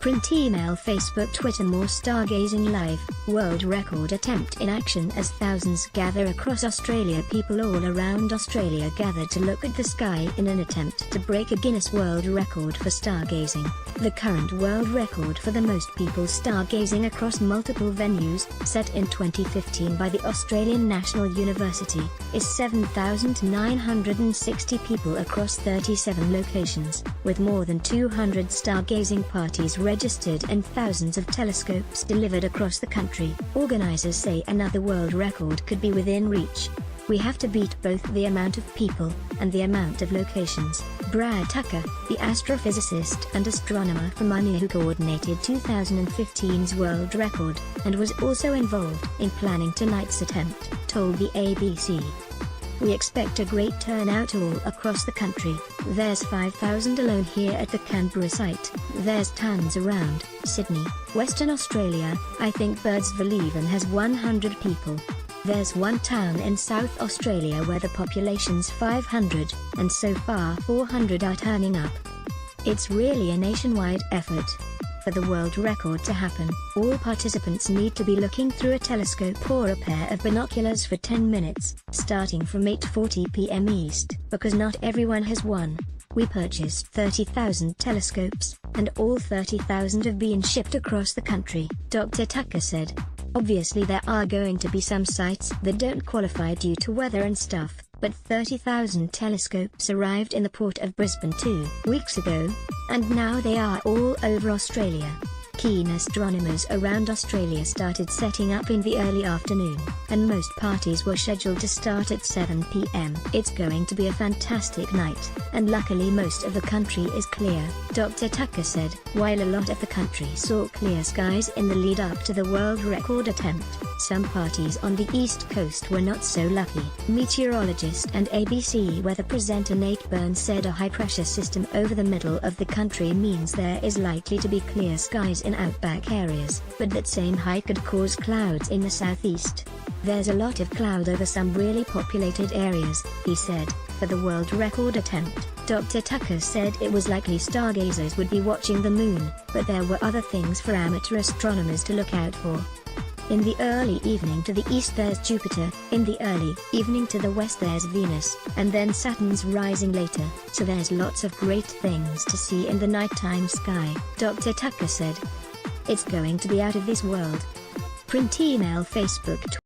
Print email Facebook Twitter more stargazing live, world record attempt in action as thousands gather across Australia. People all around Australia gathered to look at the sky in an attempt to break a Guinness World Record for stargazing. The current world record for the most people stargazing across multiple venues, set in 2015 by the Australian National University, is 7,960 people across 37 locations, with more than 200 stargazing parties registered and thousands of telescopes delivered across the country. Organizers say another world record could be within reach. "We have to beat both the amount of people and the amount of locations." Brad Tucker, the astrophysicist and astronomer from UNI who coordinated 2015's world record, and was also involved in planning tonight's attempt, told the ABC. "We expect a great turnout all across the country. There's 5,000 alone here at the Canberra site. There's tons around Sydney, Western Australia. I think Birdsville even has 100 people. There's one town in South Australia where the population's 500, and so far 400 are turning up. It's really a nationwide effort. For the world record to happen, all participants need to be looking through a telescope or a pair of binoculars for 10 minutes, starting from 8:40 p.m. East, because not everyone has one. We purchased 30,000 telescopes, and all 30,000 have been shipped across the country," Dr. Tucker said. "Obviously there are going to be some sites that don't qualify due to weather and stuff, but 30,000 telescopes arrived in the port of Brisbane 2 weeks ago, and now they are all over Australia." Keen astronomers around Australia started setting up in the early afternoon, and most parties were scheduled to start at 7 p.m. "It's going to be a fantastic night, and luckily most of the country is clear," Dr. Tucker said. While a lot of the country saw clear skies in the lead up to the world record attempt, some parties on the East Coast were not so lucky. Meteorologist and ABC weather presenter Nate Burns said a high-pressure system over the middle of the country means there is likely to be clear skies in outback areas, but that same high could cause clouds in the southeast. "There's a lot of cloud over some really populated areas," he said. For the world record attempt, Dr. Tucker said it was likely stargazers would be watching the moon, but there were other things for amateur astronomers to look out for. In the early evening to the east there's Jupiter, in the early evening to the west there's Venus, and then Saturn's rising later, so there's lots of great things to see in the nighttime sky, Dr. Tucker said. "It's going to be out of this world." Print email Facebook